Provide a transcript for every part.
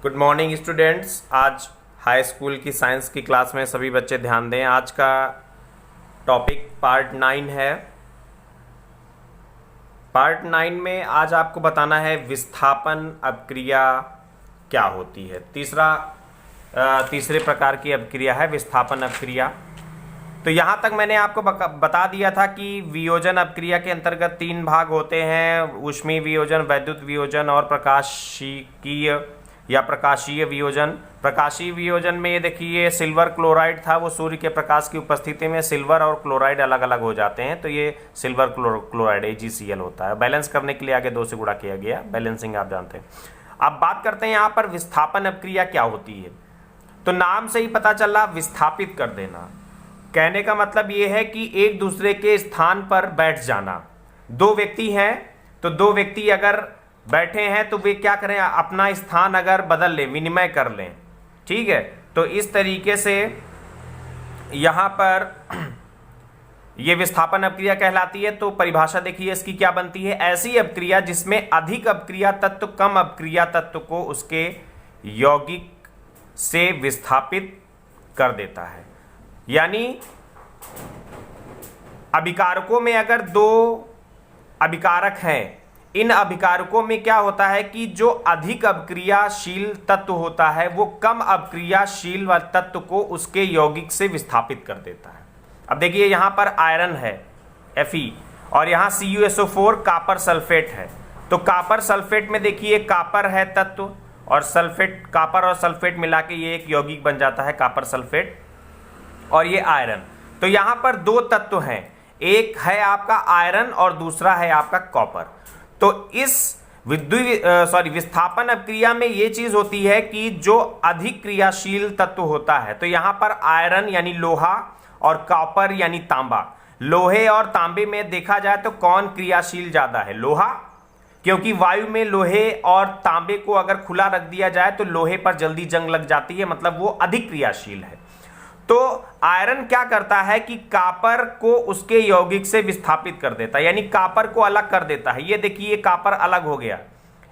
Good morning students. आज high school की science की क्लास में सभी बच्चे ध्यान दें। आज का टॉपिक पार्ट 9 है। पार्ट 9 में आज आपको बताना है विस्थापन अपक्रिया क्या होती है। तीसरे प्रकार की अपक्रिया है विस्थापन अपक्रिया। तो यहाँ तक मैंने आपको बता दिया था कि वियोजन अपक्रिया के अंतर्गत 3 भाग होते हैं: ऊष्मीय वियोजन, वैद्युत वियोजन और प्रकाशिकीय या प्रकाशीय वियोजन। प्रकाशीय वियोजन में ये देखिए सिल्वर क्लोराइड था, वो सूर्य के प्रकाश की उपस्थिति में सिल्वर और क्लोराइड अलग अलग हो जाते हैं, तो ये सिल्वर क्लोराइड AgCl होता है। बैलेंस करने के लिए आगे 2 से गुणा किया गया, बैलेंसिंग आप जानते हैं। अब बात करते हैं यहाँ पर विस्थापन अपक्रिया क्या होती है। तो नाम से ही पता चला, विस्थापित कर देना। कहने का मतलब ये है कि एक दूसरे के स्थान पर बैठ जाना। 2 व्यक्ति हैं, तो 2 व्यक्ति अगर बैठे हैं तो वे क्या करें, अपना स्थान अगर बदल लें, विनिमय कर लें, ठीक है। तो इस तरीके से यहां पर यह विस्थापन अपक्रिया कहलाती है। तो परिभाषा देखिए इसकी क्या बनती है: ऐसी अपक्रिया जिसमें अधिक अपक्रिया तत्व कम अपक्रिया तत्व को उसके यौगिक से विस्थापित कर देता है। यानी अभिकारकों में अगर 2 अभिकारक हैं, इन अभिकारकों में क्या होता है कि जो अधिक अपक्रियाशील तत्व होता है वो कम अपक्रियाशील तत्व को उसके यौगिक से विस्थापित कर देता है। अब देखिए यहां पर आयरन है Fe और यहां CuSO4 कॉपर सल्फेट है। तो कॉपर सल्फेट में देखिए कॉपर है तत्व और सल्फेट, कॉपर और सल्फेट मिला के ये एक यौगिक बन जाता है कॉपर सल्फेट, और ये आयरन। तो यहां पर 2 तत्व हैं, एक है आपका आयरन और दूसरा है आपका कॉपर। तो इस विस्थापन अपक्रिया में यह चीज होती है कि जो अधिक क्रियाशील तत्व होता है, तो यहां पर आयरन यानी लोहा और कॉपर यानी तांबा। लोहे और तांबे में देखा जाए तो कौन क्रियाशील ज्यादा है? लोहा, क्योंकि वायु में लोहे और तांबे को अगर खुला रख दिया जाए तो लोहे पर जल्दी जंग लग जाती है, मतलब वो अधिक क्रियाशील है। तो आयरन क्या करता है कि कॉपर को उसके यौगिक से विस्थापित कर देता है, यानी कॉपर को अलग कर देता है। ये देखिए कॉपर अलग हो गया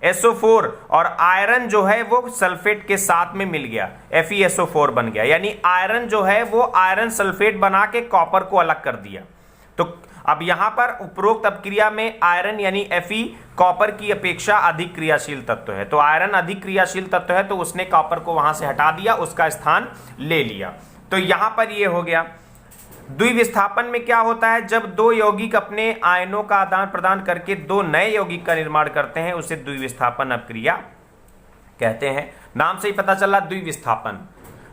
SO4, और आयरन जो है वो सल्फेट के साथ में मिल गया, FeSO4 बन गया। यानी आयरन जो है वो आयरन सल्फेट बना के कॉपर को अलग कर दिया। तो अब यहां पर उपरोक्त अपक्रिया में आयरन यानी Fe कॉपर की अपेक्षा अधिक क्रियाशील तत्व है। तो आयरन अधिक क्रियाशील तत्व है तो उसने कॉपर को वहां से हटा दिया, उसका स्थान ले लिया। तो यहां पर ये हो गया। द्विविस्थापन में क्या होता है, जब 2 यौगिक अपने आयनों का आदान प्रदान करके 2 नए यौगिक का निर्माण करते हैं, उसे द्विविस्थापन अपक्रिया कहते हैं। नाम से ही पता चला द्विविस्थापन।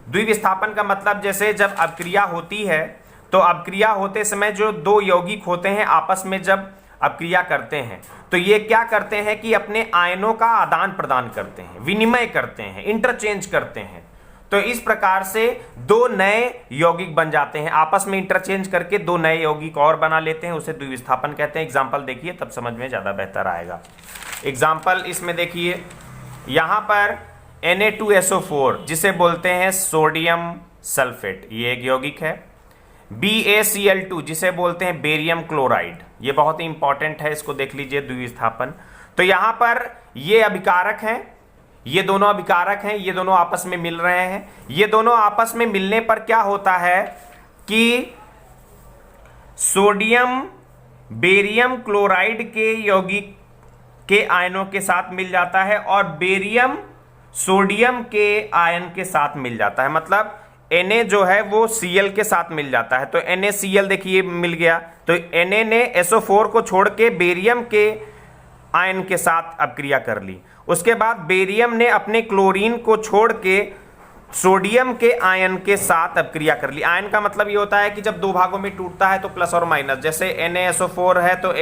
द्विविस्थापन का मतलब जैसे जब अपक्रिया होती है तो अपक्रिया होते समय जो 2 यौगिक होते हैं आपस में जब अपक्रिया करते हैं तो ये क्या करते हैं कि अपने आयनों का आदान प्रदान करते हैं, विनिमय करते हैं, इंटरचेंज करते हैं। तो इस प्रकार से 2 नए यौगिक बन जाते हैं, आपस में इंटरचेंज करके 2 नए यौगिक और बना लेते हैं, उसे द्विविस्थापन कहते हैं। एग्जाम्पल देखिए तब समझ में ज्यादा बेहतर आएगा। एग्जाम्पल इसमें देखिए यहां पर Na2SO4 जिसे बोलते हैं सोडियम सल्फेट, ये एक यौगिक है। BaCl2 जिसे बोलते हैं बेरियम क्लोराइड, ये बहुत ही इंपॉर्टेंट है, इसको देख लीजिए द्विविस्थापन। तो यहां पर ये अभिकारक हैं, ये दोनों अभिकारक हैं, ये दोनों आपस में मिल रहे हैं। ये दोनों आपस में मिलने पर क्या होता है कि सोडियम बेरियम क्लोराइड के यौगिक के आयनों के साथ मिल जाता है और बेरियम सोडियम के आयन के साथ मिल जाता है। मतलब Na जो है वो Cl के साथ मिल जाता है। तो NaCl देखिए मिल गया। तो Na ने SO4 को छोड़ के बेरियम के आयन के साथ अपक्रिया कर ली। उसके बाद बेरियम ने अपने क्लोरीन को छोड़ के सोडियम के आयन के साथ अपक्रिया कर ली। आयन का मतलब ये होता है कि जब 2 भागों में टूटता है तो प्लस और माइनस, जैसे NaSO4 है तो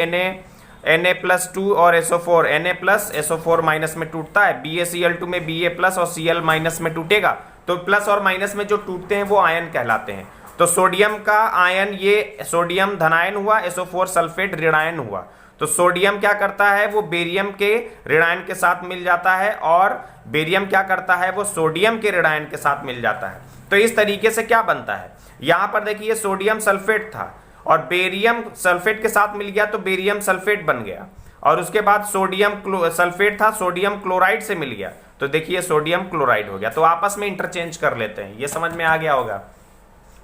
Na+2 और SO4 Na+SO4 माइनस में टूटता है। BaCl2 में Ba+ और Cl माइनस में टूटेगा, तो प्लस और माइनस में जो टूटते हैं वो आयन कहलाते हैं। तो सोडियम का आयन, ये सोडियम धनायन हुआ, SO4 सल्फेट ऋणायन हुआ। तो सोडियम क्या करता है, वो बेरियम के ऋणायन के साथ मिल जाता है और बेरियम क्या करता है, वो सोडियम के ऋणायन के साथ मिल जाता है। तो इस तरीके से क्या बनता है, यहां पर देखिए सोडियम सल्फेट था और बेरियम सल्फेट के साथ मिल गया तो बेरियम सल्फेट बन गया। और उसके बाद सोडियम सल्फेट था, सोडियम क्लोराइड से मिल गया तो देखिए सोडियम क्लोराइड हो गया, तो आपस में इंटरचेंज कर लेते हैं, ये समझ में आ गया होगा।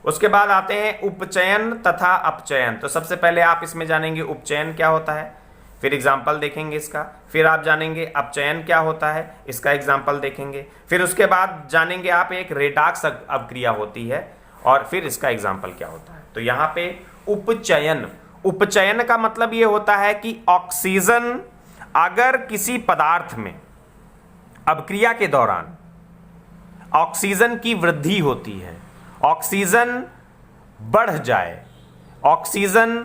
उसके बाद आते हैं उपचयन तथा अपचयन। तो सबसे पहले आप इसमें जानेंगे उपचयन क्या होता है, फिर एग्जाम्पल देखेंगे इसका, फिर आप जानेंगे अपचयन क्या होता है, इसका एग्जाम्पल देखेंगे, फिर उसके बाद जानेंगे आप एक रेडॉक्स अपक्रिया होती है और फिर इसका एग्जाम्पल क्या होता है। तो यहाँ पे उपचयन, उपचयन का मतलब ये होता है कि ऑक्सीजन अगर किसी पदार्थ में अपक्रिया के दौरान ऑक्सीजन की वृद्धि होती है, ऑक्सीजन बढ़ जाए, ऑक्सीजन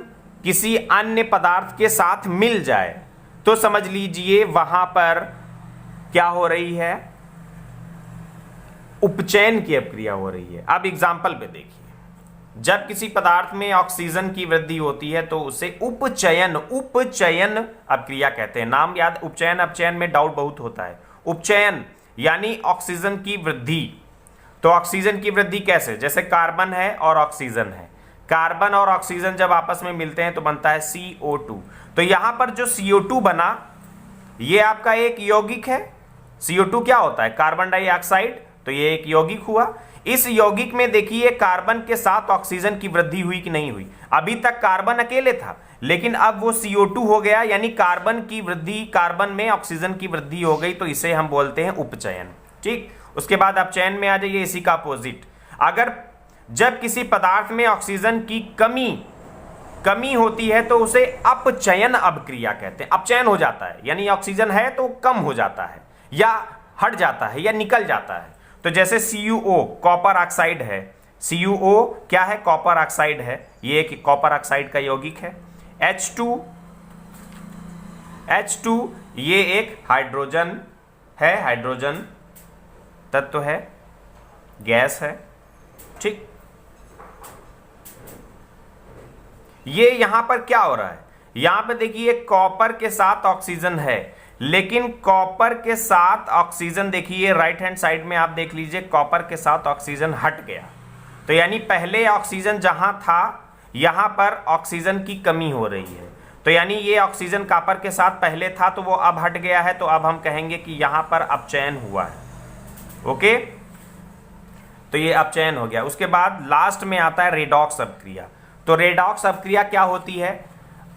किसी अन्य पदार्थ के साथ मिल जाए, तो समझ लीजिए वहां पर क्या हो रही है, उपचयन की अपक्रिया हो रही है। अब एग्जाम्पल पे देखिए, जब किसी पदार्थ में ऑक्सीजन की वृद्धि होती है तो उसे उपचयन, उपचयन अपक्रिया कहते हैं। नाम याद, उपचयन अपचयन में डाउट बहुत होता है। उपचयन यानी ऑक्सीजन की वृद्धि। तो ऑक्सीजन की वृद्धि कैसे, जैसे कार्बन है और ऑक्सीजन है, कार्बन और ऑक्सीजन जब आपस में मिलते हैं तो बनता है CO2। तो यहां पर जो CO2 बना ये आपका एक यौगिक है। CO2 क्या होता है, कार्बन डाइऑक्साइड, तो ये एक यौगिक हुआ। इस यौगिक में देखिए कार्बन के साथ ऑक्सीजन की वृद्धि हुई कि नहीं हुई। अभी तक कार्बन अकेले था, लेकिन अब वो CO2 हो गया, यानी कार्बन की वृद्धि, कार्बन में ऑक्सीजन की वृद्धि हो गई, तो इसे हम बोलते हैं उपचयन। ठीक, उसके बाद अपचयन में आ जाइए, इसी का अपोजिट। अगर जब किसी पदार्थ में ऑक्सीजन की कमी होती है तो उसे अपचयन अपक्रिया कहते हैं। अपचयन हो जाता है यानी ऑक्सीजन है तो कम हो जाता है या हट जाता है या निकल जाता है। तो जैसे CuO कॉपर ऑक्साइड है, CuO क्या है, कॉपर ऑक्साइड है, ये एक कॉपर ऑक्साइड का यौगिक है। H2 ये एक हाइड्रोजन है, हाइड्रोजन तत्व है, गैस है। ठीक, ये यहां पर क्या हो रहा है, यहां पे देखिए कॉपर के साथ ऑक्सीजन है, लेकिन कॉपर के साथ ऑक्सीजन देखिए राइट हैंड साइड में आप देख लीजिए, कॉपर के साथ ऑक्सीजन हट गया। तो यानी पहले ऑक्सीजन जहां था यहां पर ऑक्सीजन की कमी हो रही है। तो यानी ये ऑक्सीजन कॉपर के साथ पहले था तो वो अब हट गया है, तो अब हम कहेंगे कि यहां पर अपचयन हुआ है। ओके, तो ये अपचयन हो गया। उसके बाद लास्ट में आता है रेडॉक्स अपक्रिया। तो रेडॉक्स अपक्रिया क्या होती है,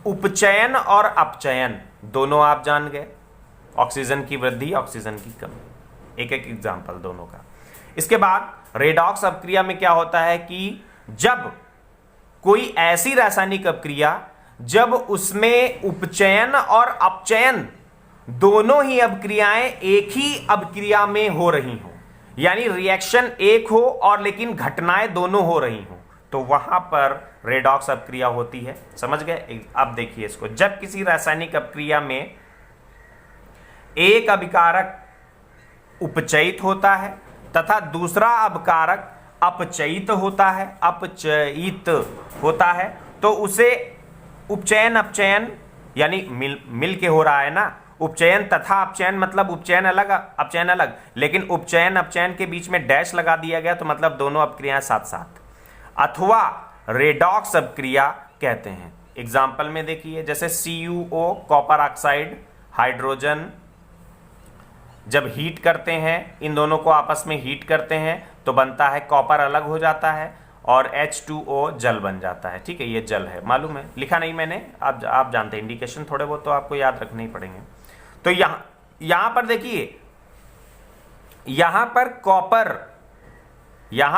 उपचयन और अपचयन दोनों आप जान गए, ऑक्सीजन की वृद्धि, ऑक्सीजन की कमी, एक एक एग्जांपल दोनों का। इसके बाद रेडॉक्स अपक्रिया में क्या होता है कि जब कोई ऐसी रासायनिक अपक्रिया जब उसमें उपचयन और अपचयन दोनों ही अपक्रियाएं एक ही अपक्रिया में हो रही हो, यानी रिएक्शन एक हो और लेकिन घटनाएं दोनों हो रही हो, तो वहां पर रेडॉक्स अपक्रिया होती है। समझ गए। अब देखिए इसको, जब किसी रासायनिक अपक्रिया में एक अभिकारक उपचयित होता है तथा दूसरा अभिकारक अपचयित होता है, अपचयित होता है, तो उसे उपचयन अपचयन यानी मिल के हो रहा है ना। उपचयन तथा अपचयन मतलब उपचयन अलग अपचयन अलग, लेकिन उपचयन अपचयन के बीच में डैश लगा दिया गया तो मतलब दोनों अपक्रियाएं साथ साथ, अथवा रेडॉक्स अपक्रिया कहते हैं। एग्जाम्पल में देखिए, जैसे CuO कॉपर ऑक्साइड हाइड्रोजन जब हीट करते हैं, इन दोनों को आपस में हीट करते हैं तो बनता है, कॉपर अलग हो जाता है और H2O जल बन जाता है। ठीक है, ये जल है, मालूम है, लिखा नहीं मैंने, आप जानते हैं, इंडिकेशन थोड़े बहुत तो आपको याद रखने ही पड़ेंगे। तो यहां पर देखिए, यहां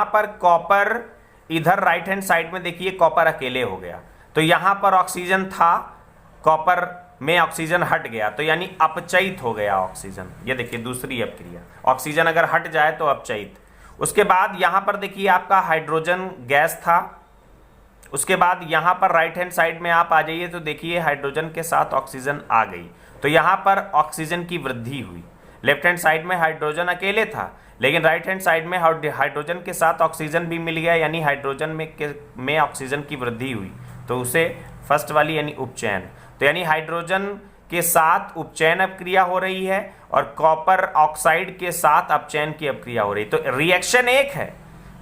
पर कॉपर इधर राइट हैंड साइड में देखिए कॉपर अकेले हो गया, तो यहां पर ऑक्सीजन था, कॉपर में ऑक्सीजन हट गया, तो यानी अपचयित हो गया ऑक्सीजन। ये देखिए दूसरी अपक्रिया, ऑक्सीजन अगर हट जाए तो अपचयित। उसके बाद यहां पर देखिए आपका हाइड्रोजन गैस था, उसके बाद यहां पर राइट हैंड साइड में आप आ जाइए तो देखिए हाइड्रोजन के साथ ऑक्सीजन आ गई, तो यहां पर ऑक्सीजन की वृद्धि हुई। लेफ्ट हैंड साइड में हाइड्रोजन अकेले था, लेकिन राइट हैंड साइड में हाइड्रोजन के साथ ऑक्सीजन भी मिल गया, यानी हाइड्रोजन में ऑक्सीजन की वृद्धि हुई, तो उसे फर्स्ट वाली यानी उपचयन। तो यानी हाइड्रोजन के साथ उपचयन अपक्रिया हो रही है और कॉपर ऑक्साइड के साथ अपचयन की अपक्रिया हो रही है। तो रिएक्शन एक है,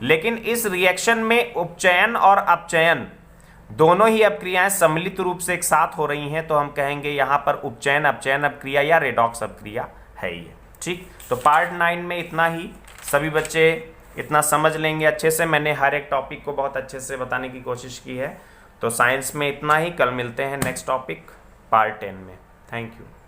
लेकिन इस रिएक्शन में उपचयन और अपचयन दोनों ही अपक्रियाएं सम्मिलित रूप से एक साथ हो रही हैं, तो हम कहेंगे यहां पर उपचयन अपचयन अपक्रिया या रेडॉक्स अपक्रिया है ये। ठीक, तो पार्ट 9 में इतना ही। सभी बच्चे इतना समझ लेंगे अच्छे से। मैंने हर एक टॉपिक को बहुत अच्छे से बताने की कोशिश की है। तो साइंस में इतना ही। कल मिलते हैं नेक्स्ट टॉपिक पार्ट 10 में। Thank you.